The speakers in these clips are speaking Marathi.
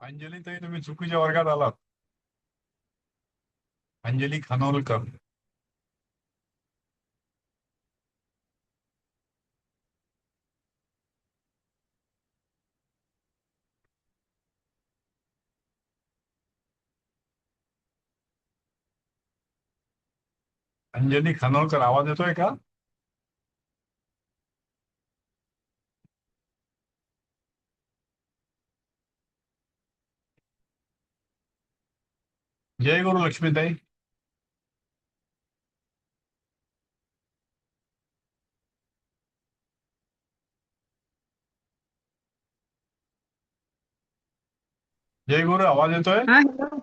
अंजली ताई, तुम्ही चुकीच्या वर्गात आलात. अंजली खानोलकर. अंजली खानोलकर, आवाज येतोय का? जय गुरु लक्ष्मीताई. जय गुरु, आवाज येतोय? हा हॅलो.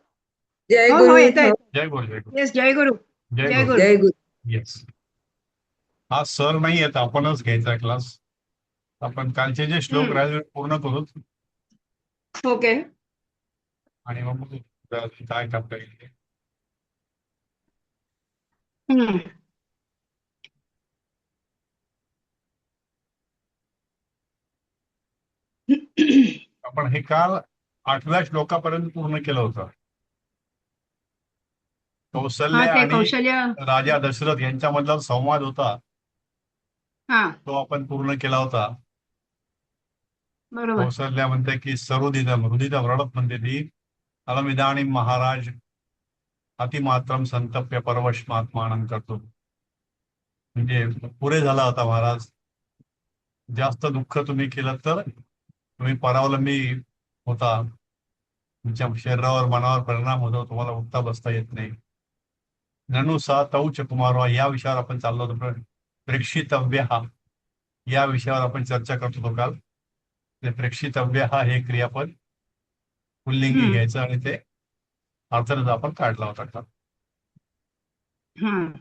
जय हो हो गुरु. येतोय. जय गुरु, जय गुरु. येस जय गुरु. जय जय गुरु. गुरु. जय गुरु. येस. हा सर नाही येत, आपणच घ्यायचा क्लास. आपण कालचे जे श्लोक राहिले पूर्ण करू ओके. आणि मग बघू काय करता येईल ते. हम्म. आपण हे काल 8व्या श्लोकापर्यंत पूर्ण केलं होतं. हा कौशल्य ते आणि कौशल्य. राजा दशरथ यांच्यामधला संवाद होता, हा तो आपण पूर्ण केला होता. बरोबर. कौशल्या म्हणते की सरुदिदम हृदिदम रडत म्हणते ती, अलमिदानी महाराज अतिमात्रम संतप्य परवशमात्मानं करतो. म्हणजे पुरे झाला होता महाराज. जास्त दुःख तुम्ही केलं तर तुम्ही परावलंबी होता, तुमच्या शरीरावर मनावर परिणाम होतो, तुम्हाला उठता बसता येत नाही. ननु सा तौच कुमार, या विषयावर आपण चाललो होतो. प्रेक्षितव्य हा या विषयावर आपण चर्चा करत होतो काल. ते प्रेक्षितव्य हा हे क्रियापद पुल्लिंगी हम्म. घ्यायचं आणि ते अर्थातच आपण काढला होता काल. हम्म.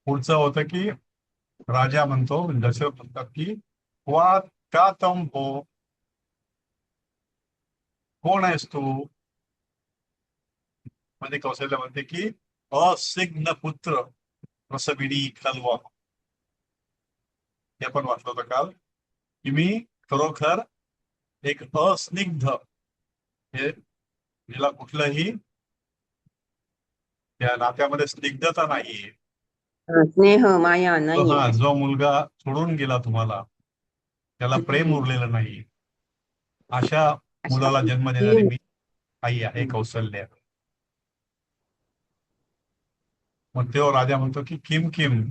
पुढचं होतं की राजा म्हणतो, दशरथ म्हणतात की वा का तम हो, कोण आहेस तू? मध्ये कौशल्य म्हणते की असिग्न पुत्र प्रसविडी खलवा. हे आपण वाचलं होतं काल की मी खरोखर एक अस्निग्ध, हे जिला कुठलंही त्या नात्यामध्ये स्निग्धता नाहीये, स्नेह माया नाही. हा जो मुलगा सोडून गेला तुम्हाला, त्याला प्रेम उरलेलं नाही, अशा अशा मुलाला जन्म देणारी मी आई आहे कौशल्य. मग तो राजा म्हणतो की किम किम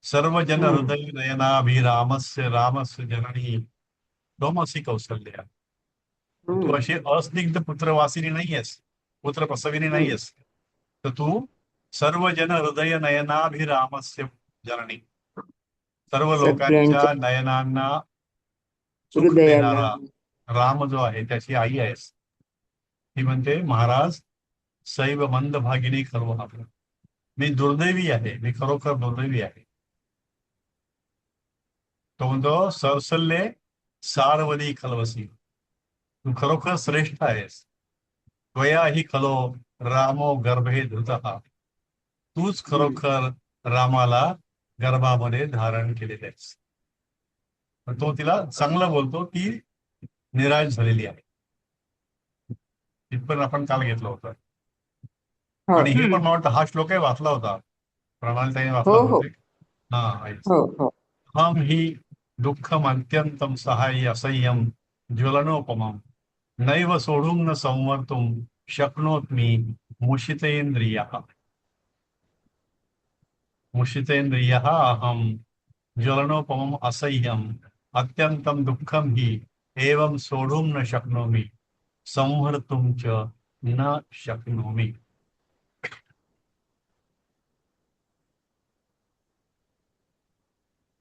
सर्व जन हृदय नयनाभिरामस्य रामस्य जननी त्वमसि कौशल्य. तू अशी अस्निग्ध पुत्रवासिनी नाहीयेस, पुत्र प्रसविनी नाहीयेस, तर तू सर्व जन हृदय नयनाभिरामस्य जननी, सर्व लोकांच्या सगळ्यांच्या नयनांना सुख हृदयाला. देणारा राम जो आहे त्याची आई आहेस. ती म्हणते महाराज सैव मंद भागिनी खर्व, मी दुर्दैवी आहे, मी खरोखर दुर्दैवी आहे. तो म्हणतो सरसल्ले सारवली खलवसी, तू खरोखर श्रेष्ठ आहेस. त्वया ही खलो रामो गर्भे धृतः, तूच खरोखर रामाला गर्भामध्ये धारण केलेले आहेस. तो तिला चांगलं बोलतो, ती निराश झालेली आहे. इथपर्यंत आपण काल घेतलं होतं. हो आणि हे पण मला वाटतं हा श्लोकही वाचला होता, प्रणालीताईने वाचला हो हो बहुतेक. हा आईच. हो हो. हम ही दुःखम अत्यंतम सहाय्य असह्यम ज्वलनोपमम नैव सोढुं न संवर्तुं शक्नोत्मि मुषितेन्द्रियः. मुषितेन्द्रियः अहम ज्वलनोपमम असह्यम अत्यंतम दुःखम ही एवं सोढुं न शक्नोमि संहर्तुं च न शक्नोमि.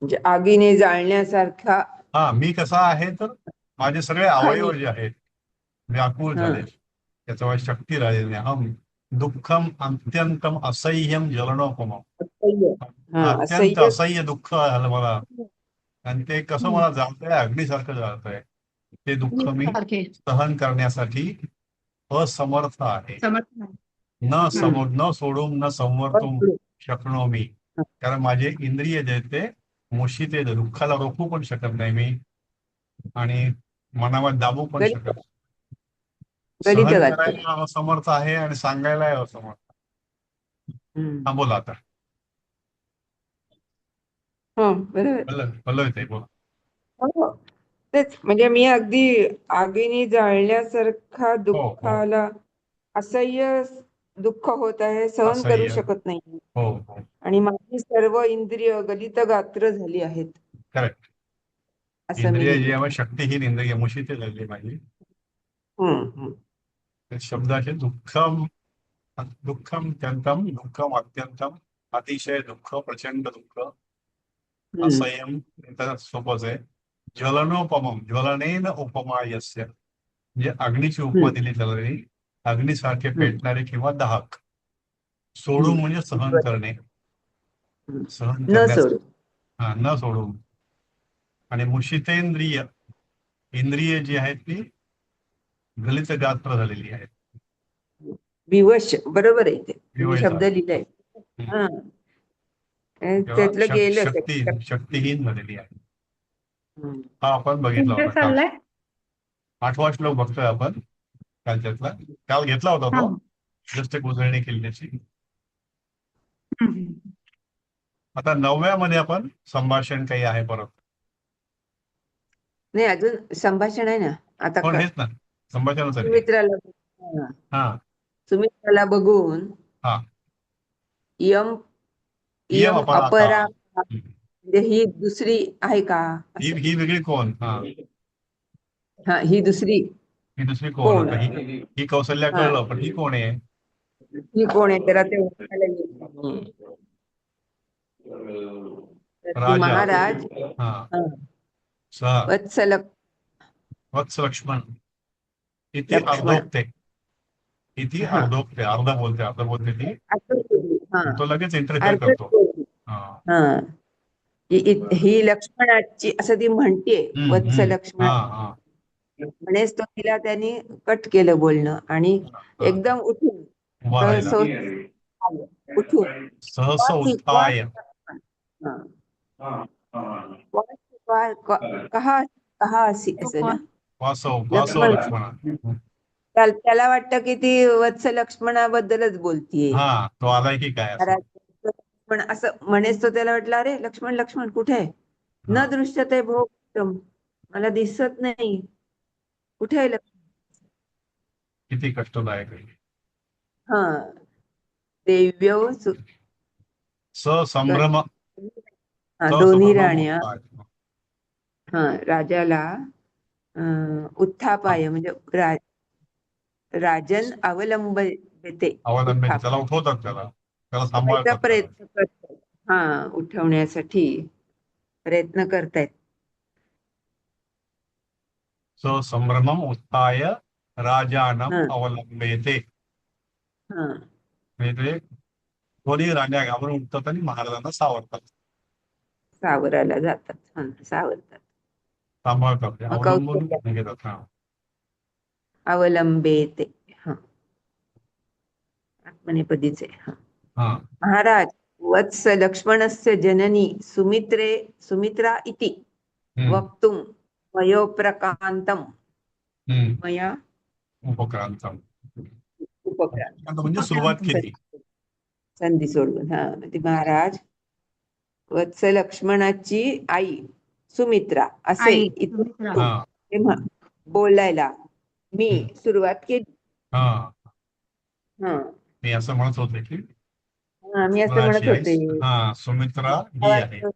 म्हणजे आगीने जाळण्यासारखा. हा, मी कसा आहे तर माझे सगळे अवयव खाली. जे आहेत व्याकुळ हा झाले, त्याच्यावर शक्ती राहिलेली नाही. हम दुःखम अत्यंतम असह्यम ज्वलनोपमम, असह्य. हा अत्यंत असह्य. असह्य दुःख आलं मला, आणि ते कसं मला जाळतंय, अग्नीसारखं जाळतंय. ते दुःख मी सारखे सहन करण्यासाठी असमर्थ आहे. समर्थ नाही. न सोडून न संवर्तुम शक्नोमी, कारण माझे इंद्रिय जे आहेत ते मुशीते, दुःखाला रोखू पण शकत नाही मी आणि मनावर दाबू पण तरी शकत. गलित सहन गात्र. करायला असमर्थ आहे आणि सांगायलाही असमर्थ. हम्म. हा बोला आता. हो बरोबर. पल्लवी ताई बोला. हो. तेच म्हणजे मी अगदी आगीने जाळल्यासारखा हो हो दुःखाला असह्य दुःख होत आहे, सहन करू असह्य. शकत नाही हो हो आणि माझी सर्व इंद्रिय गलित गात्र झाली आहेत करेक्ट. असं मी इंद्रिय जी लिहिलं. आहे शक्तीहीन इंद्रिय मुशीते झाली माझी. हम्म. ते शब्द असे दुःखम दुःखम त्यंतम दुःखम अत्यंतम अतिशय दुःख प्रचंड दुःख हम्म. असंयम. त्याच्यात सोपंच आहे. ज्वलनोपमम ज्वलनेन उपमा यस्य म्हणजे अग्नीची उपमा हम्म. दिली त्याला त्यांनी. अग्नीसारखे हम्म. पेटणारे किंवा दाहक. सोडू हम्म. म्हणजे सहन बरं. करणे. हम्म. सहन न करण्याचा. सोडू. हा न सोडू. आणि मुशितेंद्रिय इंद्रिय जी आहेत ती गलित गात्र झालेली आहेत. विवश बरोबर आहे ते तुम्ही विवश शब्द झाले. लिहिलाय. हम्म. हा तेव्हा त्यातलं गेलं शक्तीहीन झालेली आहे. हम्म. हा आपण बघितला कुठे होता काल. चाललाय? 8वा श्लोक बघतोय आपण कालच्यातला. काल घेतला होता हा. तो. जस्ट एक उजळणी केली त्याची. हम्म. हो. आता 9व्या मध्ये आपण संभाषण काही आहे परत. नाही अजून संभाषण आहे ना आता पण का हेच ना संभाषणासाठी आहे. सुमित्राला. हा. हा सुमित्राला बघून हा यम इयम यम अपराधा. अपरा म्हणजे ही दुसरी आहे का ही असं. ही वेगळी कोण. हा हा ही दुसरी ही दुसरी कोण. कोण. आता ही कौशल्या हा कळलं पण ही कोण आहे. ही कोण आहे त्याला ते ओळखायला येत नाही. तर ती राजा. महाराज हा हा, सहा वत्सल वत्स लक्ष्मण. इथे लक्ष्मण. अर्धोक्ते. इथे हा अर्धोक्ते अर्ध बोलते ती. असं बोलली. हा तो लगेच इंटरफेअर अर्थच करतो. बोलली. हा हा ही लक्ष्मणाची असं ती म्हणतीये वत्स हा लक्ष्मण. हा म्हणेच तो तिला त्यांनी कट केलं बोलणं आणि हा एकदम उठून उभा राहिला. सहसा आलं. उठून सहसा वासी उत्थाय. हा. कहा कहा असी तो असं ना. कोण? वासव लक्ष्मण लक्ष्मणा. त्याला वाटतं की ती वत्स लक्ष्मणाबद्दलच बोलतीये. हा तो आलाय की काय असं. महाराज पण असं म्हणेच तो त्याला वाटलं अरे लक्ष्मण लक्ष्मण कुठे आहे. हा न दृश्यते भो मला दिसत नाही. कुठे आहे लक्ष्मण. किती कष्टदायक आहे. हा देव्यो संभ्रम. हा दोन्ही संभ्रम राण्या उत्थाय. हा राजाला हा, उत्थापाय म्हणजे राजन अवलंबते. अवलंबित त्याला उत्थापाय उठवतात त्याला उठवायचा सांभाळतात त्याला. प्रयत्न करतात. हा उठवण्यासाठी प्रयत्न करतायत. संभ्रमम उत्थाय राजानम हा अवलंबेते. हा म्हणजे ते दोन्ही राण्या घाबरून उठतात आणि महाराजांना सावरतात. सावरायला जातात. हा सावरतात. सांभाळतात ते मग अवलंबून कौशल्य घेतात. हा अवलंबेते. हा आत्मनेपदीचे. हा हा महाराज वत्स लक्ष्मणस्य जननी सुमित्रा इति हम्म वक्तुं मयोप्रकांतम हम्म मया उपक्रांत. म्हणजे सुरुवात उपक्रांत केली. संधी सोडून. हा ती महाराज वत्स लक्ष्मणाची आई सुमित्रा असे आई सुमित्रा. इथून हा बोलायला मी हम्म, सुरुवात केली. हा हा मी असं म्हणत होते की हा मी असं लक्ष्मणाची म्हणत आई होते. हा सुमित्रा मला ही आहे. वाटतं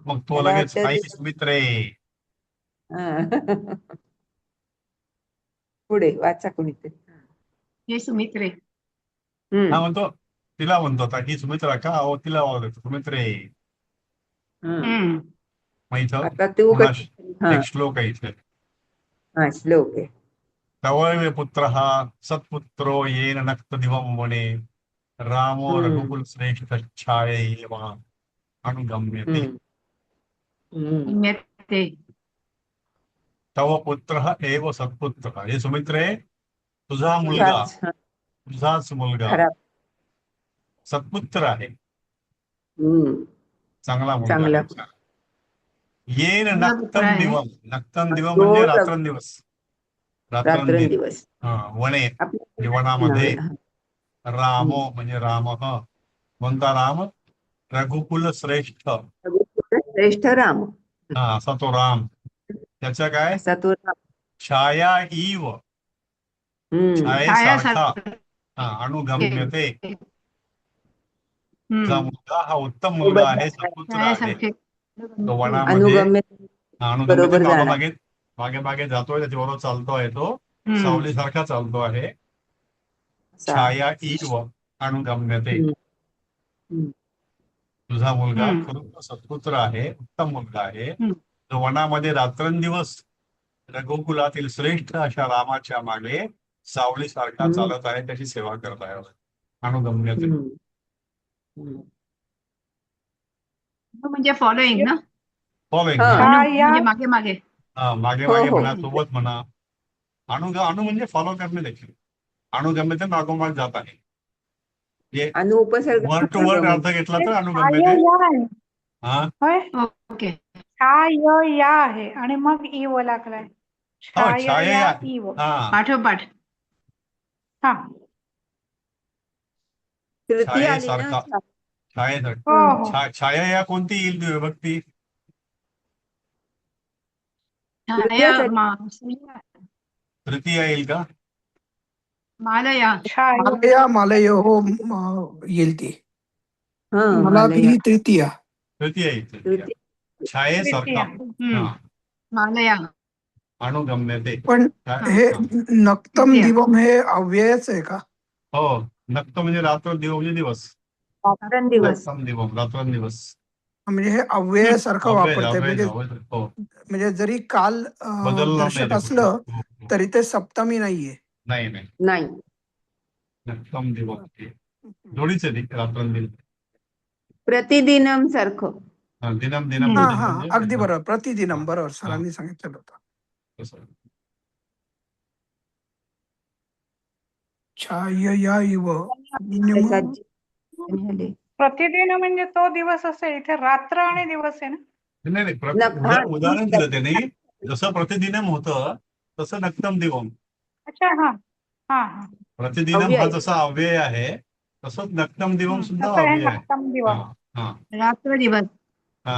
मग तो मला लगेच वाटतं आई ते सुमित्रे. हा. पुढे वाचा कोणीतरी. हे सुमित्रे. हा हम्म म्हणतो तिला म्हणतो आता ही सुमित्रा का हो तिला ओळखतो सुमित्रे. हम्म हम्म. मग इथं आता तू पुन्हा हा एक श्लोक आहे इथे. हा श्लोक आहे. तवैव पुत्र हा सत्पुत्रो येन नक्त दिवं वने रामो हम्म रघुकुल श्रेष्ठ छायेव अनुगम्यते. हम्म हम्म पुण्यते. तव पुत्र एव सत्पुत्र. हे सुमित्रे तुझा मुलगा तुझाच हा, तुझाच मुलगा खरा. सत्पुत्र आहे. हम्म चांगला मुलगा चांगला. आहे. येन तुझा पुत्र नक्तम आहे. दिवम. नक्तम दिवम म्हणजे रोज रात्रंदिवस. रात्रंदिन रात्रंदिवस वने आपल्या जीवनामध्ये नावे, हा. रामो म्हणजे राम कोणता राम रघुकुल श्रेष्ठ श्रेष्ठ राम असा तो राम त्याच्या काय असा तो राम. छाया इव छायेसारखा अनुगम्यते तुझा मुलगा हा उत्तम मुलगा आहे सत्पुत्र आहे छायासारखे तो वनामध्ये अनुगम्य अनुगम्यते बरोबर जाणार. मागे मागे मागे जातोय त्याच्याबरोबर चालतोय तो हम्म. सावलीसारखा चालतो आहे असा. छाया इव अनुगम्यते हम्म. हम्म. तुझा मुलगा हम्म. खरोखर सत्पुत्र आहे उत्तम मुलगा आहे हम्म. तो वनामध्ये रात्रंदिवस रघुकुलातील श्रेष्ठ अशा रामाच्या मागे सावलीसारखा हम्म. चालत आहे त्याची सेवा करत आहे अनुगम्यते हम्म. हम्म. म्हणजे फॉलोईंग ना फॉलोइंग हा. म्हणजे मागे मागे मागे हो, मागे हो. म्हणा सोबत म्हणा अनु म्हणजे फॉलो करणे देखील अनुगम्यते मागोमाग जात आहे जे अनु उपसर्ग वर्ड टू वर्ड अर्थ घेतला तर अनुगम्यते आहे हा होय ओके छाया आहे आणि मग इव लागलाय छाया इव हा पाठोपाठ हा तृतीय आली ना छायेसारखा छायेसारखा हो हो छाया या कोणती येईल ती विभक्ती तृतीय तृतीय येईल का मालया छाया मालय हो येईल ती हा मला मालया. ती तृतीया तृतीय येईल तृतीय तृतीय छायेसारखा हम्म. हा मालया अनुगम्यते पण हा. हे हा. नक्तम तृतीय. दिवम हे अव्ययच आहे का हो नक्त म्हणजे रात्र दिव म्हणजे दिवस रात्रंदिवस नक्तम दिवम रात्रंदिवस म्हणजे हे अव्ययासारखं अव्यय वापरतंय अव्यय म्हणजे अव्यय हो म्हणजे जरी काल बदलला नाही दर्शक ते कुठे. असलं हो, हो. तरी ते सप्तमी नाहीये नाही नाही नाही नक्तम दिवम जोडीच आहे ती रात्रंदिन प्रतिदिनम सारखं दिनम दिनम हा दिनम हा म्हणजे अगदी बरोबर प्रतिदिनम हा, बरोबर हा. सरांनी सांगितलेलं होतं तसं. छायया इव प्रतिदिन म्हणजे तो दिवस असेल इथे रात्र आणि दिवस आहे ना नाही नाही हा, उदाहरण दिलं त्यांनी जसं प्रतिदिनम होतं तसं नक्तम दिवम अच्छा हा हा हा प्रतिदिनम अव्यय. हा जसा अव्यय आहे तसंच नक्तम दिवम सुद्धा तसं हे अव्यय आहे नक्तम हा दिवस हा रात्र दिवस हा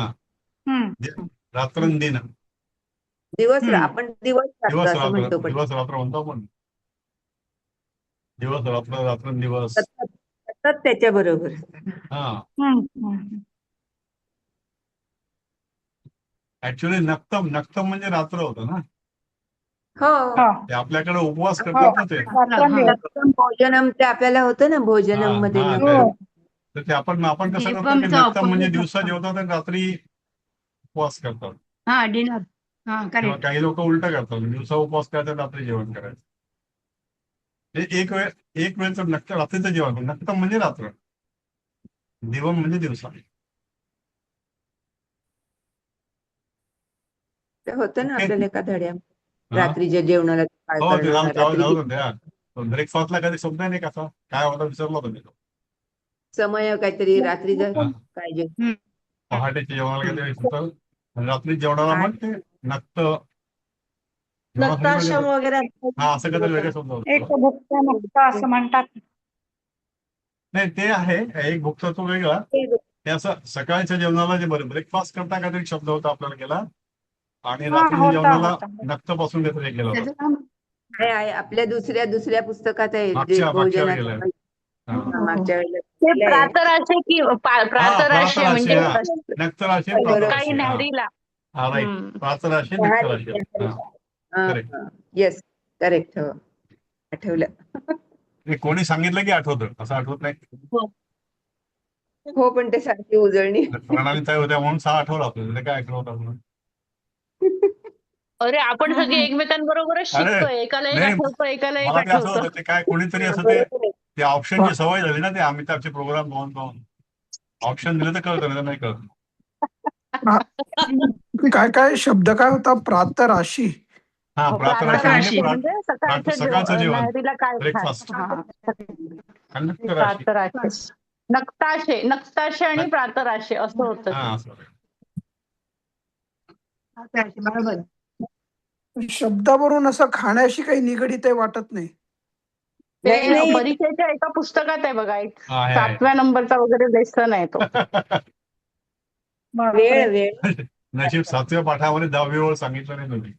हम्म रात्रंदिन दिवस हम्म. आपण दिवस रात्र असं म्हणतो पण दिवस रात्र म्हणतो आपण दिवस रात्र रात्रंदिवस सतत सतत त्याच्या बरोबर हा हम्म ऍक्च्युली नक्तम म्हणजे रात्र होतं ना हो हो ते आपल्याकडे उपवास हो करतात ना ते रात्रंदिवस नक्तम भोजनम ते आपल्याला होतं ना हा भोजनम मध्ये हा नक्तम. हो तर ते आपण कसं करतो की दिवमचा नक्तम म्हणजे opposite दिवसा नक्तम. जेवतात आणि रात्री उपवास करतात हा डिनर हा किंवा करेक्ट काही लोक उलट करतात दिवसा उपवास करायचा रात्री जेवण करायचं हे एक वेळचं रात्रीचं जेवण नक्तम म्हणजे रात्र दिवम म्हणजे दिवसा ते होतं ना ओके. आपल्याला एका धड्या हा? रात्रीच्या जेवणाला काय हो ते करणार रात्री ब्रेकफास्टला कधी शब्द नाही कसा काय होता विसरलो होतो मी तो. समय काहीतरी रात्रीचं हा. काय जे पहाटेच्या जेवणाला कधी विसरतो आणि रात्री जेवणाला मग ते नक्त नक्ताश्रम वगैरे हा असं काहीतरी वेगळं शब्द एक होतो भुक्त मुक्त असं म्हणतात नाही ते आहे एक भुकचा तो वेगळा ते असं सकाळच्या जेवणाला जे ब्रेकफास्ट करता काहीतरी शब्द होता आपल्याला केला आणि हा रात्रीच्या होता जेवणाला होता नक्तपासून काहीतरी केलं होतं त्याचं नाव आहे आपल्या दुसऱ्या पुस्तकात आहे जे मागच्या वेळेला भोजनाचं हा. मागच्या वेळेला ते दिलंय. प्रातराशी की प्रातराशी म्हणजे नक्तराशी बरोबर. सकाळी न्याहारीला हा राईट हम्म. प्रातराशी नक्तराशी हा करेक्ट येस करेक्ट हो आठवलं हे कोणी सांगितलं की आठवतं असं आठवत नाही हो पण ते सारखी उजळणी प्रणाली काय होत्या म्हणून आठवलं आपल्याला काय आठवत म्हणून अरे आपण सगळे एकमेकांबरोबरच अरे, शिकतोय एकाला एक नाही, आठवतं एकाला एक मला ते असं आठवतं होतं ते काय कोणीतरी असं बरोबर आहे. ते ऑप्शनची सवय झाली ना ते अमिताभचे प्रोग्राम पाहून ऑप्शन दिलं तर कळतं नाही कळत काय काय शब्द काय होता प्रातराशी हा हो, प्रातराशी प्रातराशी. म्हणजे सकाळचं सकाळचं जेवण न्याहारीला काय ब्रेकफास्ट हा नक्तराशी प्रातराशी नक्ताशे आणि प्रातराशे असं होतं हा ते असं बरोबर शब्दावरून असं खाण्याशी काही निगडीत आहे वाटत नाही. नाही ते नाही परिचयाच्या एका पुस्तकात आहे बघा, एक आहे. 7व्या नंबरचा वगैरे लेसन आहे तो. वेळ वेळ नशीब 7व्या पाठामध्ये 10वी ओळ सांगितलं नाही तुम्ही.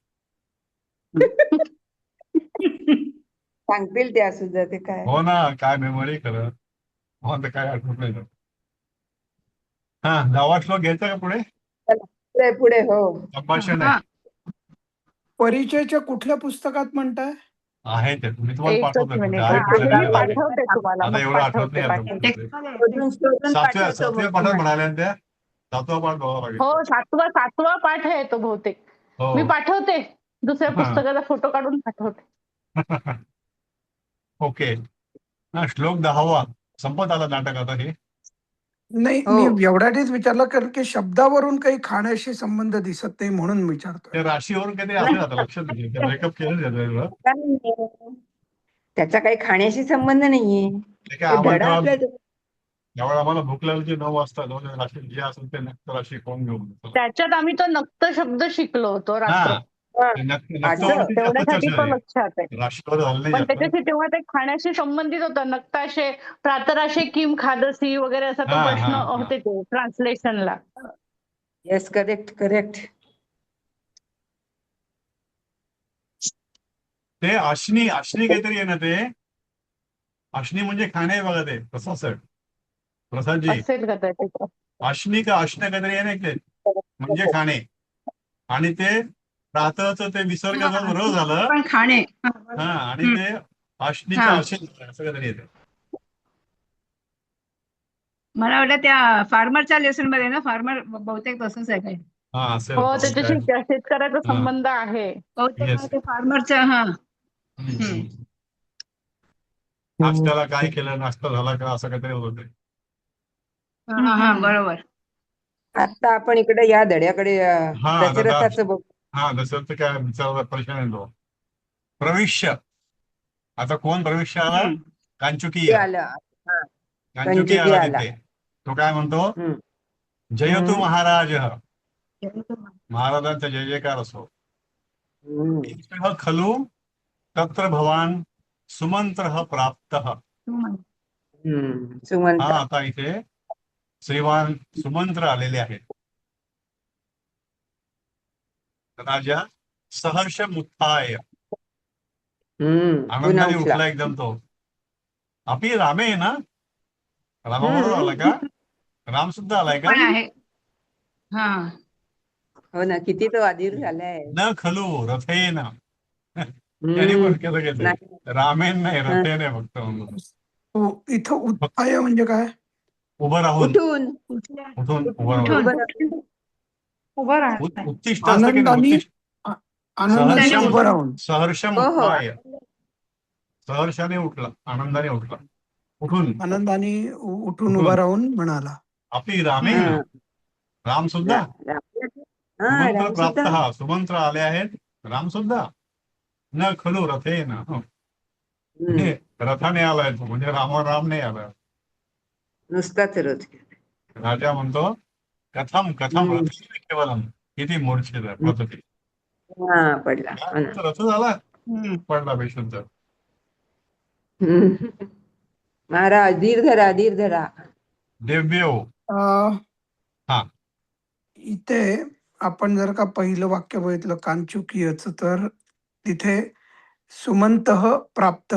सांगतील त्या सुद्धा ते काय हो ना, काय मेमरी खरं. हो तर काय आठवत नाही तर. हा, 10वा श्लोक घ्यायचा का पुढे? पुढे पुढे हो संभाषण हा. आहे. परिचयाच्या कुठल्या पुस्तकात म्हणताय? आहे ते, मी तुम्हाला एकच पाठवतो कुठे मिनिट, आहे हा, कुठे मी नाही. पाठवते तुम्हाला, आता मग एवढं आठवत नाही पाठवते. आता. शोधून शोधून सातव्या पाठवतो मग पाठात तुम्हाला. म्हणाल्या ना त्या, 7वा पाठ बघावा लागेल. हो, सातवा पाठ आहे तो बहुतेक. हो. मी पाठवते, दुसऱ्या हा. पुस्तकाचा फोटो काढून पाठवते. ओके. हा, श्लोक 10वा संपत आला नाटक आता हे. नाही, हो. मी एवढ्याच विचारलं कारण की शब्दावरून काही खाण्याशी संबंध दिसत नाही म्हणून विचारतोय. ते राशीवरून काहीतरी असेल आता, लक्षात घे. ते ब्रेकअप केलं त्याचं. त्याचा काही खाण्याशी संबंध नाहीये. ते काय ते धडा आम्हाला आपल्या ज्यावेळेला आम्हाला भूक लागली की 9 वाजता 2 राशी जे असेल ते नक्त राशी खाऊन घेऊन येतो. त्याच्यात आम्ही तो नक्त शब्द शिकलो होतो रात्र. हा, ते नक्तावरती जास्त तेवढ्यासाठी चर्चा तो झाली. लक्षात आहे. राशीवर झालं नाही पण जास्त. त्याच्याशी तेव्हा ते खाण्याशी संबंधित होतं. नक्ताशे प्रातराशे किम खादसी वगैरे असा तो हा, प्रश्न हा. होते ते ट्रान्सलेशनला. येस करेक्ट करेक्ट ते अश्नी काहीतरी आहे ना ते. अश्नी म्हणजे खाणे आहे बघा ते. तसं सर प्रसादजी, असेल कदाचित. अश्नी का अश्न काहीतरी आहे ना ते, म्हणजे खाणे. आणि ते प्रातःचं ते विसर्ग जर र झालं, पण खाणे. हा, आणि ते अश्नीचं हा. असेल असं काहीतरी येते. मला वाटलं त्या फार्मरच्या लेसन मध्ये ना, फार्मर बहुतेक तसंच आहे काही. हा, असेल हो, तसं त्याच्याशी काय. शेतकऱ्याचा हा. संबंध आहे. बहुतेक Yes. मला ते फार्मरच्या हा. हम्म. आज त्याला काय केलं, नाश्ता झाला का, असं काहीतरी होत ते. हा बरोबर. आता आपण इकडे या धड्याकडे हा, दशरथाचं बघू. हा, दशरथ काय विचारायला प्रश्न येतो. प्रविश्य, आता कोण प्रविश्य आला? हम्म. कांचुकी ते आलं हा. कांचुकी कंचुकी आला आला. तिथे. तो काय म्हणतो? हम्म. जयतु हम्म. महाराज. महाराजांचा जय जयकार असो. हम्म. ईशः खलु तत्र भवान सुमंत्र प्राप्त. सुमंत हा, आता इथे श्रीमान सुमंत्र आलेले आहेत. राजा सहर्ष मुत्थाय, पुन्हा आनंदाने उठला. उठला एकदम तो. आपी रामे आहे ना, रामाबरोबर आला का? राम सुद्धा आलाय का? पण आहे. हा. हो ना, किती तो अधीर झालाय. न खलू रथेन. त्याने पण केलं केलं. नाही. रामेन नाही, रथेने फक्त म्हणून. हो, इथं उत्थाय म्हणजे काय? उभं राहून, उठून उठून उभं राहून. उठून. उभं राहत उत्तिष्ठ असतं की नाही? आनंदाने उत्तिष्ठ. आनंदाने सहर्ष उभं राहून. सहर्ष हो हो मुत्थाय. सहर्षाने उठला, आनंदाने उठला. उठून आनंदाने उठून उभा राहून म्हणाला. आपी रामेन. हा. राम सुद्धा हा, सुमंत्र राम प्राप्त. सुद्धा. हा, सुमंत्र आले आहेत. राम सुद्धा. न खलू रथेन. हम्म. रथाने आलाय तो, म्हणजे राम नाही आला. नुसताच रोज राजा म्हणतो कथम हम्म. रथेन केवलम. किती मूर्छित आहे पद्धती. हा पडला हो ना. रथ झाला, हम्म. पडला बेशुद्ध. हम्म. महाराज धीर धरा दिव्यो. अं, हा. इथे आपण जर का पहिलं वाक्य बघितलं कांचुकीयच, तर तिथे सुमंत प्राप्त,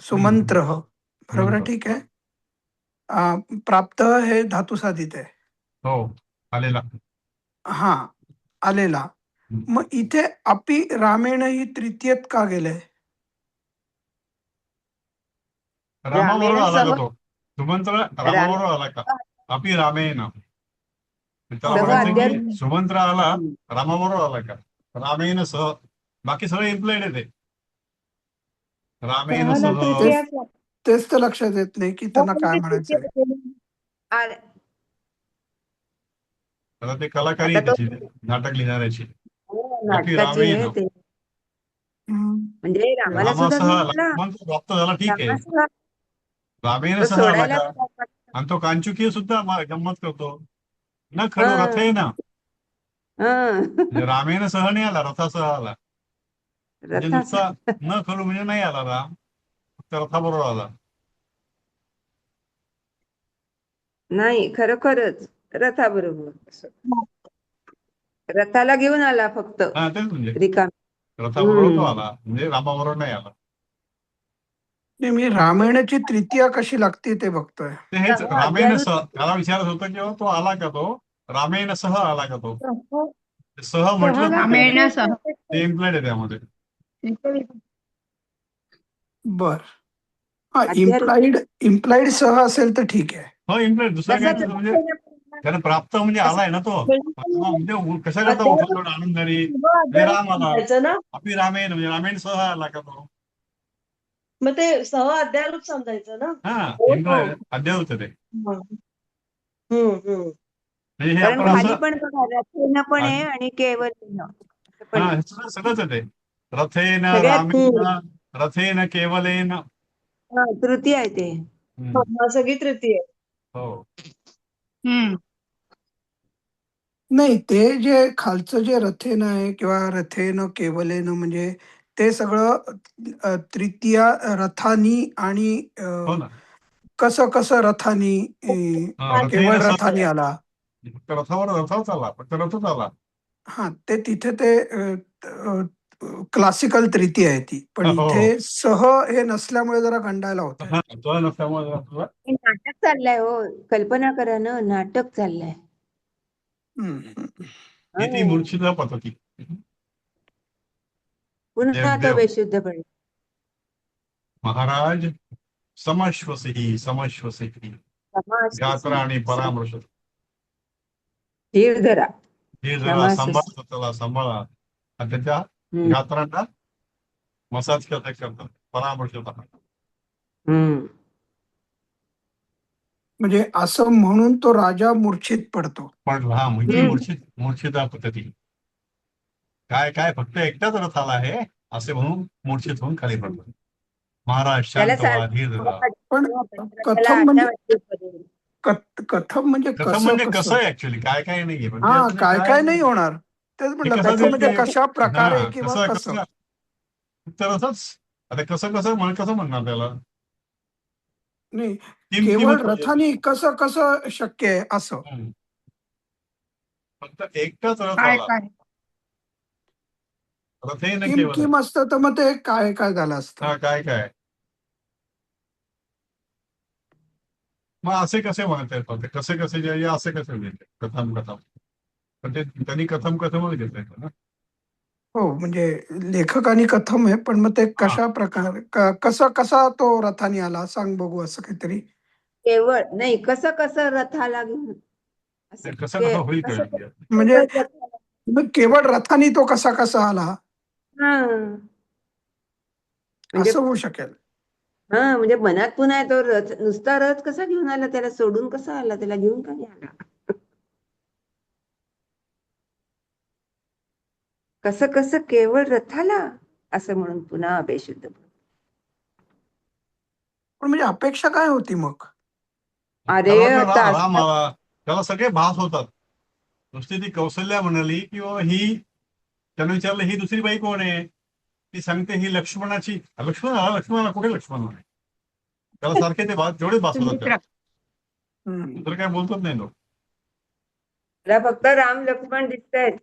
सुमंत्र बरोबर आहे, ठीक आहे. प्राप्त हे धातू साधित आहे. हो, आलेला. हा, आलेला. मग इथे अपि रामेण ही तृतीयत का गेलंय? रामाबरोबर आला का रामेण तो? सुमंत्र रामाबरोबर आला का? आपी रामेन. त्याला सह म्हणायचं अध्यात्म. की सुमंत्र आला, रामाबरोबर आला का? रामेन सह. बाकी सगळं इम्प्लाइड आहे ते. रामेन सहला सह. तृतीयाच लागतो. तेच तर लक्षात येत नाही की त्यांना काय म्हणायचंय. आले. आता ते कलाकारी आता तो- त्याची, नाटक लिहिणाऱ्याची. हो, आपी नाटकाची आहे रामेन. ते. हम्म. म्हणजे रामाला सुद्धा रामासह आला. मिळाला. सुमंत्र प्राप्त झाला, ठीक आहे. रामासह रामेन तो सह आला सोडायला का? आणि तो कांचुकी सुद्धा गंमत करतो. न खलू हा. रथेन. हा. म्हणजे रामेन सह नाही आला, रथासह आला. म्हणजे रथाचा नुसता न खलू म्हणजे नाही आला राम, फक्त रथाबरोबर आला. नाही, खरोखरच रथाबरोबर असं. रथाला घेऊन आला फक्त हा तेच म्हणजे रिकाम. रथाबरोबर तो आला, म्हणजे रामाबरोबर नाही आला. नाही, मी रामायणाची तृतीया कशी लागते ते बघतोय. ते हेच सह रामेण अध्यारोत सह त्याला विचारत होतं की तो आला का, तो रामेण सह आला का, तो सह- सह म्हटलं सहला ते रामेण सह. ते इम्प्लाइड आहे त्यामध्ये. बर. हा, अध्यारोत इम्प्लाइड सह असेल तर ठीक आहे. हो इम्प्लाइड, दुसरं काय तसाच त्याचं म्हणजे त्यानं प्राप्त म्हणजे आलाय ना तो. म्हणजे कशा करता उठून थोडं आनंदाने म्हणजे राम आला, समजायचं ना, आपली रामेण म्हणजे रामेण सह आला का तो. मग ते सह अध्यारोप समजायचं ना. हा हो. इम्प्लाइड अद्यावत ते. हम्म. म्हणजे हे कारण आपण खाली असं पण बघा, रथेन पण आहे आणि केवलेन असं पण हा आहे. हे सगळंच आहे ते. रथेन सगळ्यात रामेण रथेन केवलेन. तृतीय आहे ते. सगळी तृतीय. हो हम्म. नाही, ते जे खालचं जे रथेन आहे किंवा रथेन केवलेन म्हणजे ते सगळं तृतीया रथानी आणि हो ना. कसं कसं रथानी रथेन केवळ सह रथानी आला. फक्त रथावरच आला, फक्त रथच आला. हा, ते तिथे ते क्लासिकल तृतीय आहे ती, पण हो इथे सह हे नसल्यामुळे जरा गंडायला होत आहे. हा तो नसल्यामुळे आपल्याला हे नाटक चाललंय हो, कल्पना करा ना, नाटक चाललंय. इति हो. मूर्छिता पतती. पुन्हा तो देव बेशुद्ध पडेल. महाराज समश्वसी समश्वसी गात्रा आणि परामर्श. धीर धरा. हे जरा समासस. सांभाळतात, त्याला सांभाळा आणि त्याच्या हम्म. गात्रांना मसाज करतात, परामर्श करतात. हम्म. म्हणजे असं म्हणून तो राजा मूर्छित पडतो. पण हा म्हणजे हम्म. मूर्छिता पद्धती काय काय फक्त एकटाच रथाला आहे असे म्हणून मूर्छित होऊन खाली पडतो. महाराज त्याला शांत व्हा, धीर धरा. पण त्याला कथम अशा म्हणजे वाटते पडेल. कथम म्हणजे कसं कसं म्हणजे कसं कसं. आहे ऍक्च्युली, काय काय नाहीये पण हा, त्यातलं काय काय काय नाही होणार. तेच हे म्हटलं, कसं कथम म्हणजे ते कशा प्रकारे हा किंवा कसं कसं. कसं तर असंच. आता कसं कसं कसं म्हणणार त्याला. नाही, केवळ किंमत पाहिजे. रथाने कसं कसं शक्य आहे असं. फक्त एकटाच रथ काय आला, काय रथेन किम केवळ. किम असतं तर मग ते काय काय झालं असतं. हा काय काय मग असे कसे म्हणता येतात ते, कसे कसे जे असे कसे घेतले कथम कथम. पण ते त्यांनी कथम कथमच घेतलंय ना. हो, म्हणजे लेखकाने कथम आहे, पण मग ते हा कशा प्रकारे कसा कसा तो रथाने आला सांग बघू, असं काहीतरी. केवळ नाही, कसं कसं रथाला घेऊन असं ते कसं कसं होईल कसं कळेल. म्हणजे केवळ रथाला. मग केवळ रथाने तो कसा कसा आला हा म्हणजे असं होऊ शकेल. म्हणजे मनात पुन्हा तो रथ, नुसता रथ कसा घेऊन आला, त्याला सोडून कसा आला, त्याला घेऊन का नाही आला. कसं कसं केवळ रथाला असं म्हणून पुन्हा बेशुद्ध पडेल. पण म्हणजे अपेक्षा काय होती मग. अरे त्याला वाटलं आता राम आला, त्याला सगळे भास होतात. नुसती ती कौशल्या म्हणाली किंवा ही, त्यानं विचारलं ही दुसरी बाई कोण आहे, ती सांगते ही लक्ष्मणाची. लक्ष्मणाला कुठे लक्ष्मण आहे, त्याला सारखे ते जेवढे भास होतात सुमित्रा. त्याला, दुसरं काय बोलतच नाही लोक. त्याला फक्त राम लक्ष्मण दिसतायत.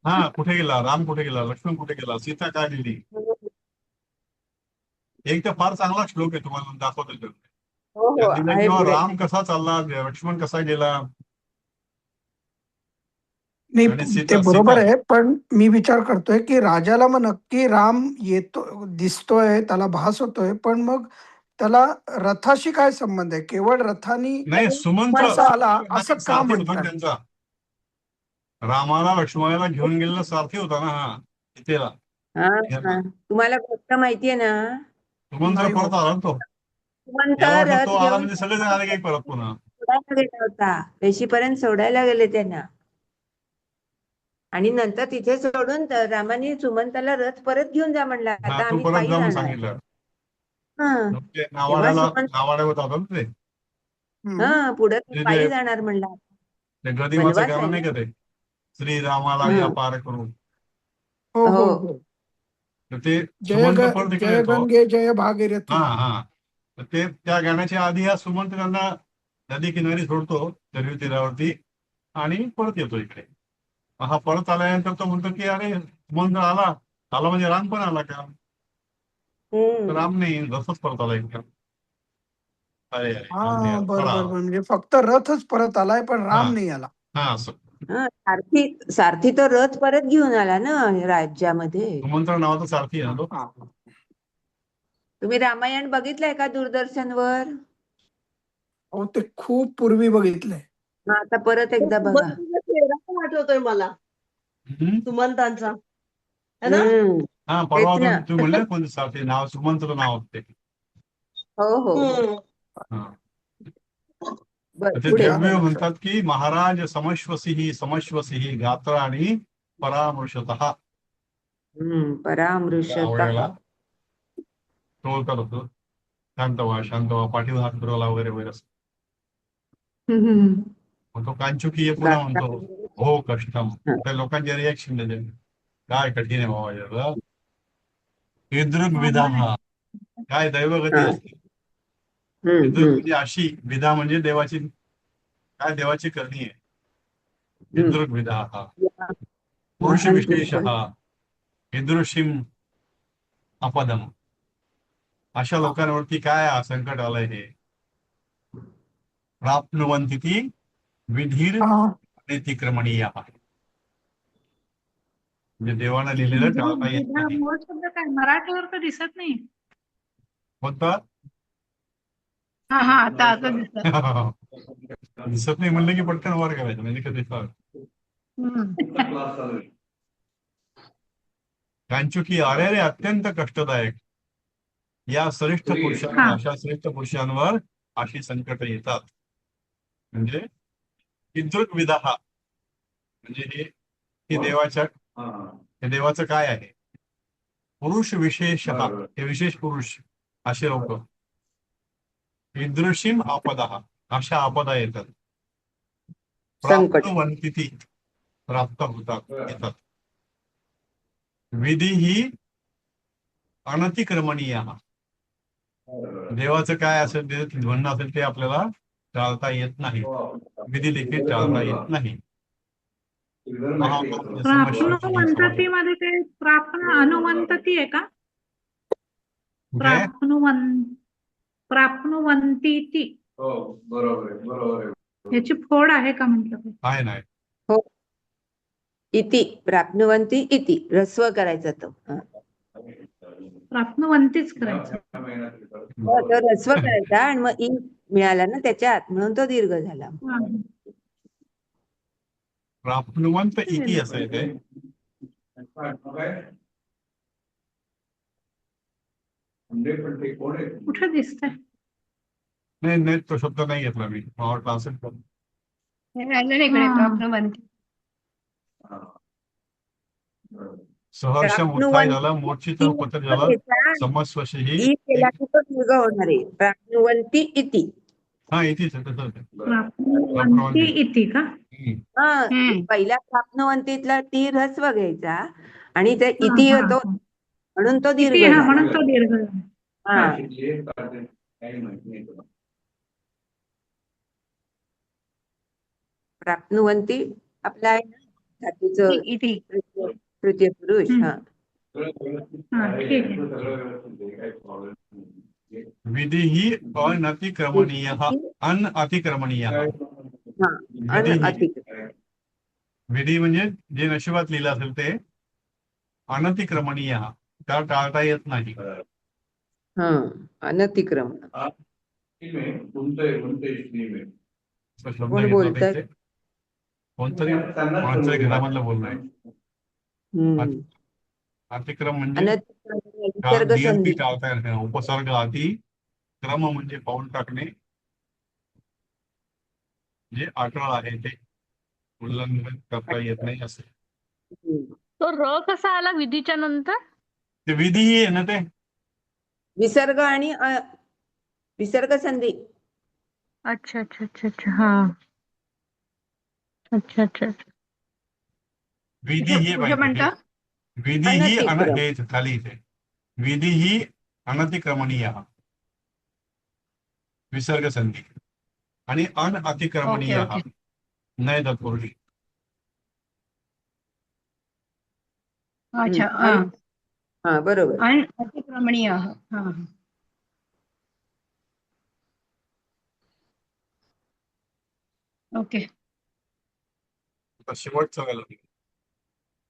हा कुठे गेला राम, कुठे गेला लक्ष्मण, कुठे गेला सीता, काय गेली. एक तर फार चांगला श्लोक आहे, तुम्हाला दाखवतो तो. हो हो, त्यात आहे किंवा पुढे. राम कसा चालला, लक्ष्मण कसा गेला नाही, आणि ते सीता बरोबर सीता आहे, पण मी विचार करतोय की राजाला मग नक्की राम येतो, दिसतोय, त्याला भास होतोय, पण मग त्याला रथाशी काय संबंध आहे. केवळ रथानी नाही सुमंत्र कसा आला असं का सारथी होता ना म्हणतात. त्यांचा. रामाला लक्ष्मणाला घेऊन गेलेला सारथी होता ना हा सीतेला. हा तुम्हाला गोष्ट माहितीये ना, सुमंत्र नाही हो. परत आला ना तो. सुमंत याला वाटलं तो रथ आला घेऊन म्हणजे सगळे जण आले काही परत पुन्हा. सोडायला गेला होता, वेशीपर्यंत सोडायला गेले त्यांना. आणि नंतर तिथे सोडून रामाने सुमंताला रथ परत घेऊन जा म्हणला, हा आता तू आम्ही परत पायी जा म्हणून जाणार. सांगितलं. हा ते तेव्हा सुमंत नावाड्यावर जातात ना ते. पुढे ते पायी जाणार म्हणला. ते गदिमाचं वनवास आहे गाणं नाही ना. का ते, श्रीरामाला या हा. पार करून. हो हो हो हो. तर ते जय सुमंत ग परत इकडे जय येतो. गंगे जय भागीरथी. हा. तर ते त्या गाण्याच्या आधी हा सुमंत त्यांना नदी किनारी सोडतो दरिया तीरावरती आणि परत येतो इकडे. हा परत आल्यानंतर तो म्हणतो की अरे सुमंत आला आला म्हणजे राम पण आला का? तर राम नाही, रथच परत आला इकडे. अरे राम नाही हा आला, बर चला. बर, म्हणजे फक्त रथच परत आलाय पण हा. राम नाही आला. हा असं सारथी सारथी तो रथ परत घेऊन आला ना राज्यामध्ये. सुमंत नावाचा सारथी आहे ना तो. हा. तुम्ही रामायण बघितलंय का दूरदर्शनवर? हो, ते खूप पूर्वी बघितलंय. मग आता परत एकदा बघा. सुमंतचा चेहरा पण आठवतोय मला हम्म. सुमंतांचा, है ना? हा परवा तेच ना. तुम्ही म्हणले कोणतं सारथी नाव, सुमंतचं नाव होते. हो. हा. बर ते पुढे. दिव्य म्हणतात की महाराज समश्वसी गात्र आणि परामृशतः. परामृशतः. त्यावेळेला टोल करत होतो, शांत व्हा पाठीवर हात फिरवला वगैरे वगैरे असं. मग तो कांचुकीय पुन्हा म्हणतो हो कष्टम. त्या लोकांचे रिॲक्शन देते, काय कठीण आहे बाबा याला. ईदृग विधा, काय दैवगती असते. ईदृग म्हणजे अशी, विधा म्हणजे देवाची, काय देवाची करणी आहे. ईदृग विधा पुरुष विशेष ईदृशीम अपदम. अशा लोकांवरती काय संकट आलंय हे. प्राप्नुवन्ति ती विधीर हा. अतिक्रमणीय. म्हणजे देवानं लिहिलेलं टाळता येत नाही. मूळ शब्द काय मराठीवर तर दिसत नाही. कोणता? हा आता दिसत. दिसत नाही म्हणलं की पटकन वर करायचं म्हणजे कधी कांचुकी अरे अत्यंत कष्टदायक. या श्रेष्ठ पुरुषांवर, अशा श्रेष्ठ पुरुषांवर अशी संकट येतात. म्हणजे ईदृग विधा म्हणजे हे देवाचं काय आहे. पुरुष विशेष, हे विशेष पुरुष असे लोक. ईदृशीम आपदा, अशा आपदा येतात. प्राप्नुवन्ति ती, प्राप्त होतात, येतात. विधी ही अनतिक्रमणीय. देवाचं काय असेल ते म्हणणं असेल ते आपल्याला टाळता येत नाही. विधी देखील टाळता येत नाही. प्राप्नुवन्तीमध्ये ते अनुवंतती आहे का? प्राप्नुवन्ती याची फोड आहे का म्हटलं? काय नाही. हो, इति प्राप्नुवन्ति इति ह्रस्व करायचा तो. प्राप्नुवन्तीच करायचं. तो ह्रस्व करायचा आणि मग इ मिळाला ना त्याच्यात, म्हणून तो दीर्घ झाला. प्राप्नुवंत इति असं आहे ते. कुठे दिसतंय? नाही तो शब्द नाही घेतला मी, ट्रान्सलेट करतो. प्राप्नुवन्ती. सहर्षम उत्थाय झालं, मूर्छित पतन झालं, समस्वशी इ केला की तो दीर्घ होणार आहे. प्राप्नुवन्ति इति. हा इतिच आहे तसंच आहे. प्राप्नुवन्ती इति का? पहिल्या प्राप्नुवन्तीतला ती ह्रस्व घ्यायचा आणि ते इति येतो म्हणून तो दीर्घ झाला. म्हणून तो दीर्घ झाला. प्राप्नुवन्ति आपला आहे ना धातूचं तृतीय पुरुष. विधी ही अनतिक्रमणीय, अनअतिक्रमणीय. विधी म्हणजे जे नशिबात लिहिलं असेल ते अनतिक्रमणीय, त्याला टाळता येत नाही. अनतिक्रमण. कोण बोलतंय? कोणतरी कोणाच्या घरामधलं बोलणं आहे. अतिक्रम म्हणजे नियंती टाळता येत नाही. उपसर्ग अति, क्रम म्हणजे पाऊल टाकणे, जे अटळ आहे ते उल्लंघन करता येत नाही असे. तो र कसा आला विधीच्या नंतर? ते विधी आहे ना, ते विसर्ग आणि विसर्ग संधी. अच्छा हा. अच्छा. विधी हे पाहिजे. विधीही अनतिक्रम. हे खाली इथे विधीही अनतिक्रमणीय विसर्ग संधी आणि अनअतिक्रमणीय ओके ओके नय तत्पुरुषी. अच्छा हा बरोबर. आणि अतिक्रमणीय ओके. आता शेवटचं झालं.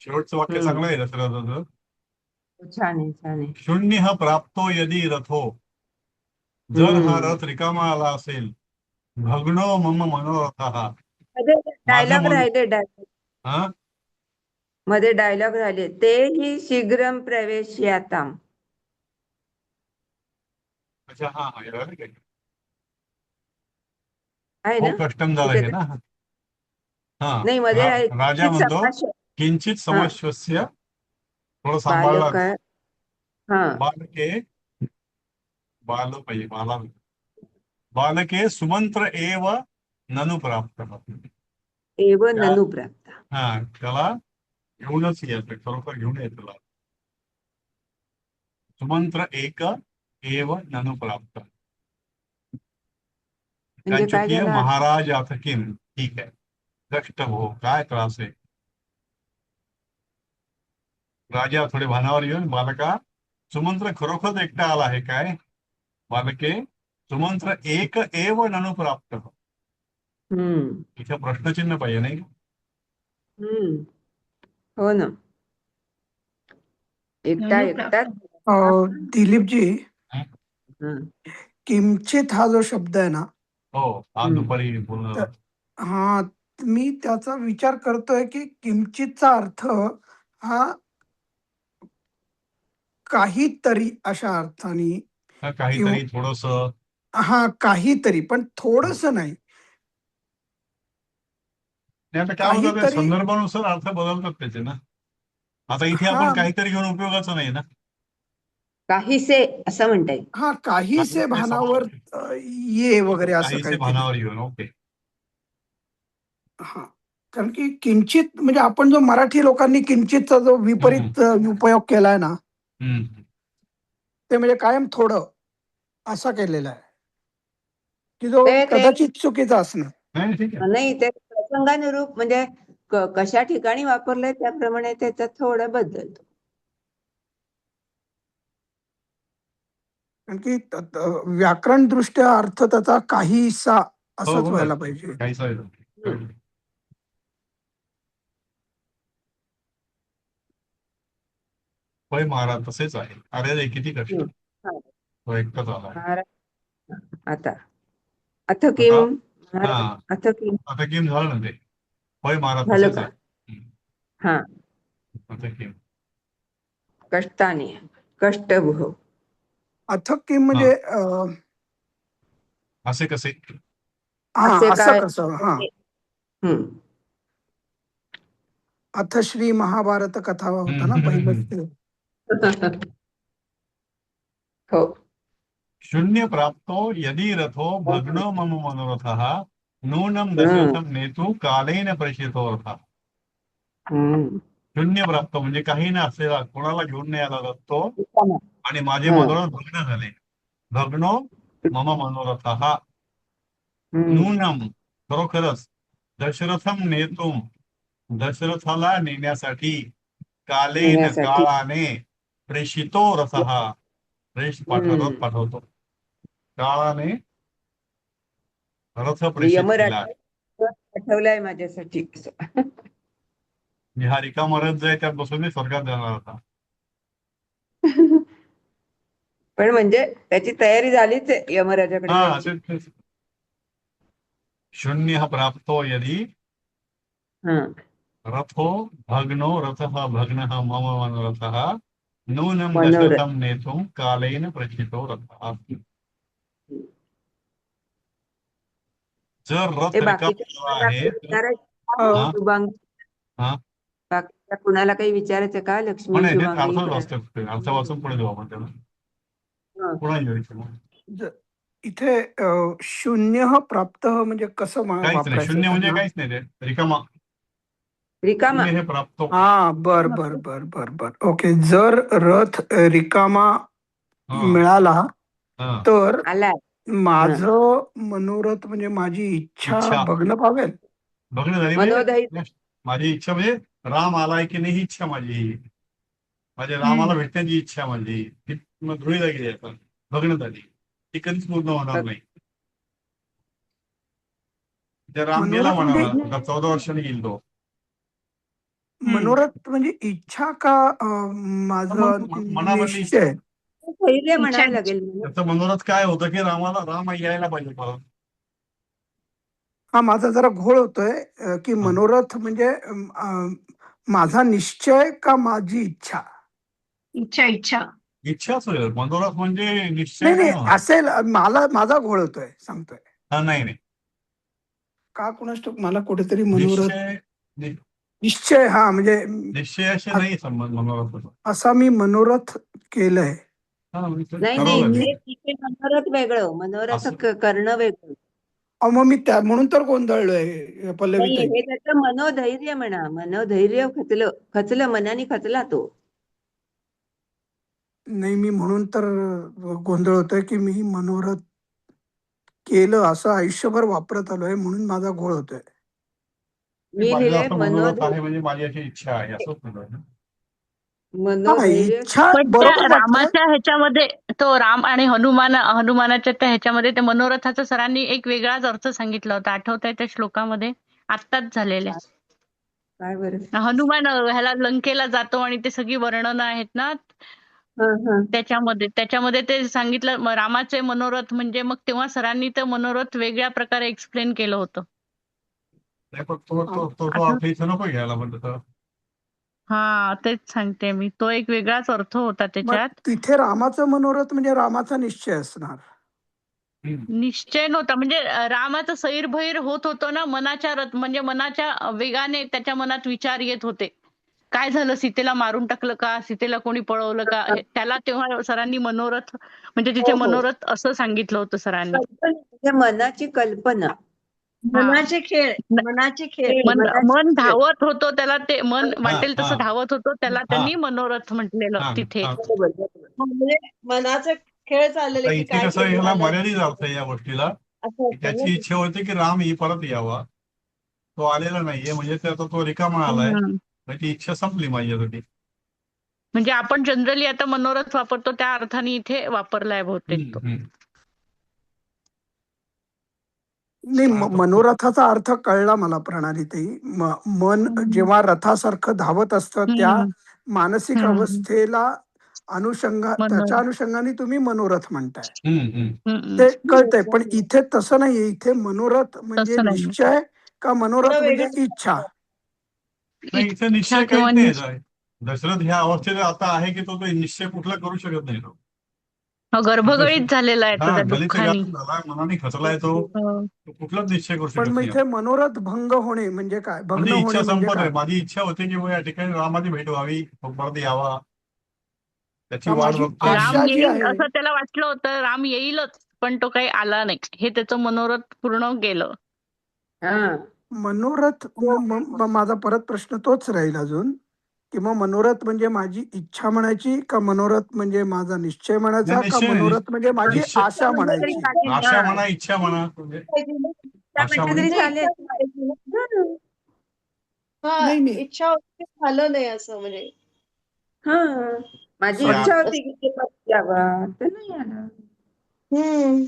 शेवटचं वाक्य चांगलं आहे दशरथाचं. छान आहे छान आहे. शून्य प्राप्तो यदी रथो, जर हा रथ रिकामा आला असेल, भग्नो मम मनोरथ डायलॉग मन राहिले डायलॉग हा मध्ये डायलॉग राहिले. ते ही शीघ्रम प्रवेश्याताम. अच्छा हा हा हे झालं काय? आहे हो ना कष्टम झालं तिथे हे ना. हा नाही मध्ये आहे राजा किंचित म्हणतो समास- किंचित हा. समश्वस्य थोडं सांभाळलं बालक हा बालके बाल पाहिजे बालके सुमंत्र एव ननु प्राप्त. एव ननु प्राप्त. हा त्याला घेऊनच येत खरोखर घेऊन येत त्याला. सुमंत्र एक एव ननु प्राप्त. म्हणजे काय कांचुकीय झालं? महाराज अथ किम. ठीक आहे कष्ट हो काय त्रास आहे. राजा थोडे भानावर येऊन बालका सुमंत्र खरोखर एकटा आला आहे काय. बालके सुमंत्र एक एव ननु प्राप्त. इथे प्रश्नचिन्ह पाहिजे नाही. हो ना. एकटा ननु एकटाच. दिलीपजी, हं. किंचित हा जो शब्द आहे ना, हो आज दुपारी बोलणं. तर हा मी त्याचा विचार करतोय की किंचितचा अर्थ हा काहीतरी अशा अर्थाने, काहीतरी थोडस हा काहीतरी पण थोडस नाही. आता काय होतं ते काहीतरी संदर्भानुसार अर्थ बदलतात त्याचे ना. आता इथे हा आपण काहीतरी घेऊन उपयोगाचं नाही ना. काहीसे असं म्हणता येईल. हा काहीसे भानावर ये वगैरे असं काहीसे काहीतरी. भानावर येऊन ओके. हा कारण की किंचित म्हणजे आपण जो मराठी लोकांनी किंचितचा जो विपरीत उपयोग केलाय ना, ते म्हणजे कायम थोडं असा केलेला आहे की जो ते कदाचित चुकीचा असणार. नाही ठीक आहे. नाही ते प्रसंगानुरूप म्हणजे कशा ठिकाणी वापरलंय त्याप्रमाणे त्याचा थोडं बदलतो. कारण की व्याकरण दृष्ट्या अर्थ त्याचा काहीसा असाच हो व्हायला पाहिजे. काहीच होय महाराज तसेच आहे. अरे किती कष्ट. तो एकटाच आला. महाराज आता अथ किम. हा अथ किम आता किम झालं ना ते. होय महाराज झालं तसेच का? आहे. हा आता किम कष्टाने कष्टभो. अथ किम म्हणजे असे कसे. हा असे असं काय? कसं. हा अथ श्री महाभारत कथा होता ना पहिलं ते. हो. शून्य प्राप्तो यदि रथो भग्नो मम मनोरथः नूनम दशरथम नेतू कालेन प्रेषितो रथ. शून्य प्राप्त म्हणजे काही न असलेला कोणाला घेऊन नाही आला रथतो आणि माझे मनोरथ भग्न झाले. भग्नो मम मनोरथः नूनम खरोखरच दशरथम नेतुम दशरथाला नेण्यासाठी कालेन काळाने प्रेषितो रथः पाठवतो काळाने रथ प्रेषित केला. पाठवलाय माझ्यासाठी. हा रिकामा रथ जाय त्यात बसून मी स्वर्गात जाणार होता. पण म्हणजे त्याची तयारी झालीच आहे यमराजाकडे हा जायची. शून्य प्राप्तो यदि रथो भग्नो रथः भग्नः मम मनोरथः नूनम दशरथम नेतुम कालेन प्रेषितो रथः. जर रथ रिकामा आहे बाकीच्या कुणाला काही विचारायचं का? लक्ष्मी शुभांगी अर्थ वाचून पुढे देऊ आपण त्याला पुन्हा येऊ. इथे शून्य प्राप्त म्हणजे कसं काहीच नाही. शून्य म्हणजे काहीच नाही ते रिकामा. रिकामा. हे प्राप्त हा बर बर बर बर बर ओके. जर रथ रिकामा हा मिळाला हा तर आलाय. माझं मनोरथ म्हणजे माझी इच्छा इच्छा. भग्न पावेल. बघणं झाली मनोधैर्य. म्हणजे माझी इच्छा म्हणजे राम आलाय की नाही ही इच्छा माझी. माझ्या हम्म. रामाला भेटण्याची इच्छा माझी ती मग धुळीला गेली आता बघणं झाली. ती कधीच पूर्ण होणार नाही. त्या राम गेला मनोरथ म्हणजे म्हणाला 14 वर्षांनी येईल तो. मनोरथ म्हणजे इच्छा का माझं मनामधली इच्छा. निश्चय. धैर्य इच्छा म्हणावं लागेल. त्याचं मनोरथ काय होतं की राम यायला पाहिजे परत. हा माझा जरा घोळ होतोय की मनोरथ म्हणजे माझा निश्चय का माझी इच्छा. इच्छा इच्छा इच्छाच होईल मनोरथ म्हणजे निश्चय नाही नाही नाही होणार. असेल माझा घोळ होतोय सांगतोय. हा नाही नाही का कुणास ठाऊक मला कुठेतरी मनोरथ निश्चय निश्चय हा म्हणजे निश्चयाशी नाही संबंध मनोरथ. असा मी मनोरथ केलंय. हा म्हणजे नाही ठरवलं मी. नाही तिथे मनोरथ वेगळं, मनोरथ असं. करणं वेगळं. मग मी त्या म्हणून तर गोंधळलोय पल्लवी नाही, ताई. हे त्याचं मनोधैर्य म्हणा. मनोधैर्य खचलं मनाने खचला तो. नाही मी म्हणून तर गोंधळ होतोय की मी मनोरथ केलं असं आयुष्यभर वापरत आलोय म्हणून माझा घोळ होतोय. मी माझं लिहिलंय असं मनोरथ आहे म्हणजे माझी अशी इच्छा आहे असंच म्हणलं. हा मनोधैर्य. इच्छा पण त्या बरोबर वाटतं. रामाच्या ह्याच्यामध्ये तो राम आणि हनुमानाच्या त्या ह्याच्यामध्ये त्या मनोरथाचा सरांनी एक वेगळाच अर्थ सांगितला होता. आठवतंय त्या श्लोकामध्ये आत्ताच झालेल्या. काय बरं. हनुमान ह्याला लंकेला जातो आणि ते सगळी वर्णनं आहेत ना हा. त्याच्यामध्ये ते सांगितलं रामाचे मनोरथ म्हणजे मग तेव्हा सरांनी ते मनोरथ वेगळ्या प्रकारे एक्सप्लेन केलं होतं. नाही पण तो आता अर्थ इथं नको घ्यायला म्हणलं. हा तेच सांगते मी. तो एक वेगळाच अर्थ होता मग त्याच्यात. तिथे रामाचं मनोरथ म्हणजे रामाचा निश्चय असणार. निश्चय नव्हता म्हणजे रामाचं सैरभैर होत होतं ना मनाच्या म्हणजे मनाच्या वेगाने त्याच्या मनात विचार येत होते. काय झालं, सीतेला मारून टाकलं का, सीतेला कोणी पळवलं का, त्याला तेव्हा सरांनी मनोरथ म्हणजे तिचे हो. मनोरथ असं सांगितलं होतं सरांनी. कल्पना म्हणजे मनाची कल्पना. मनाचे खेळ, मनाचे खेळ. मन धावत होतं त्याला, ते मन वाटेल हा. तसं धावत होतं त्याला हा. त्यांनी मनोरथ म्हटलेलं तिथे. म्हणजे मनाचे खेळ चाललेले आता की इथे काय कसं खेळ ह्याला झालं मर्यादित अर्थ आहे या गोष्टीला. असं असतं ना. त्याची इच्छा होती की राम परत यावा. तो आलेला नाहीये म्हणजे आता तो रिकामा आलाय. ती इच्छा संपली माझ्यासाठी. म्हणजे आपण जनरली आता मनोरथ वापरतो त्या अर्थाने इथे वापरलाय बहुतेक तो. नाही मनोरथाचा अर्थ कळला मला प्रणाली ताई. मन जेव्हा रथासारखं धावत असतं त्या मानसिक अवस्थेला त्याच्या अनुषंगाने तुम्ही मनोरथ म्हणताय. ते कळतंय पण इथे तसं नाहीये. इथे मनोरथ म्हणजे तसं नाहीये. निश्चय का मनोरथ थोडं म्हणजे वेगळं. इच्छा. नाही इथे इच्छा निश्चय किंवा काहीच नाही. दशरथ ह्या अवस्थेत आता आहे की तो निश्चय कुठला करू शकत नाही तो. गर्भगळीत झालेला आहे तो हा त्या गलित दुःखाने. झालाय, मनाने खचलाय तो कुठलाच निश्चय करू पण शकत मग नाही. इथे मनोरथ भंग होणे म्हणजे काय, भग्न म्हणजे होणे इच्छा म्हणजे संपत काय. आहे. माझी इच्छा होती की या ठिकाणी रामाची भेट व्हावी, तो परत यावा, त्याची का वाट माझी बघतोय. राम आशा जी येईल आहे. असं त्याला वाटलं होतं. राम येईलच पण तो काही आला नाही. हे त्याचं मनोरथ पूर्ण गेलं. हा. मनोरथ माझा परत प्रश्न तोच राहील अजून की मग मनोरथ म्हणजे माझी इच्छा म्हणायची का मनोरथ म्हणजे माझा निश्चय म्हणायचा का निश्चय नाही. मनोरथ म्हणजे माझी निश्चय. आशा म्हणायची. आशा म्हणा, इच्छा म्हणा. आशा म्हटलं तरी म्हणजे चालेल. हा, नाही नाही इच्छा होती झालं नाही असं म्हणजे. हा. माझी पण- इच्छा होती की ते परत यावं, तर नाही आलं. हम्म.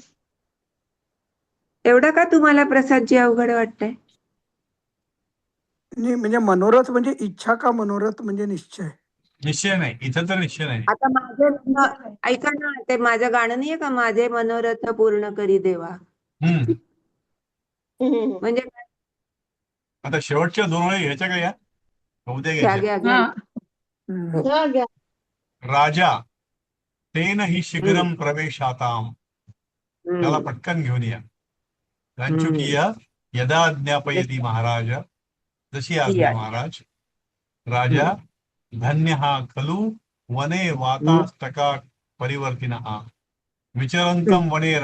एवढं का तुम्हाला प्रसादजी अवघड वाटतंय. नाही म्हणजे मनोरथ म्हणजे इच्छा का मनोरथ म्हणजे निश्चय. निश्चय नाही, इथं तर निश्चय नाही. आता ऐका ना, ते माझं गाणं नाहीये का, माझे मनोरथ पूर्ण करी देवा. म्हणजे आता शेवटच्या 2 वेळी घ्यायच्या का या उद्या घ्या घ्यायच्या. घ्या. हा, घ्या. राजा तेन हि शीघ्रम प्रवेशाताम. त्याला पटकन घेऊन या. कंचुकीय यदा ज्ञापयती महाराज. जशी आज्ञा महाराज. राजा धन्य हा खलु वने वातास्तका परिवर्तिनः विचरंतम वने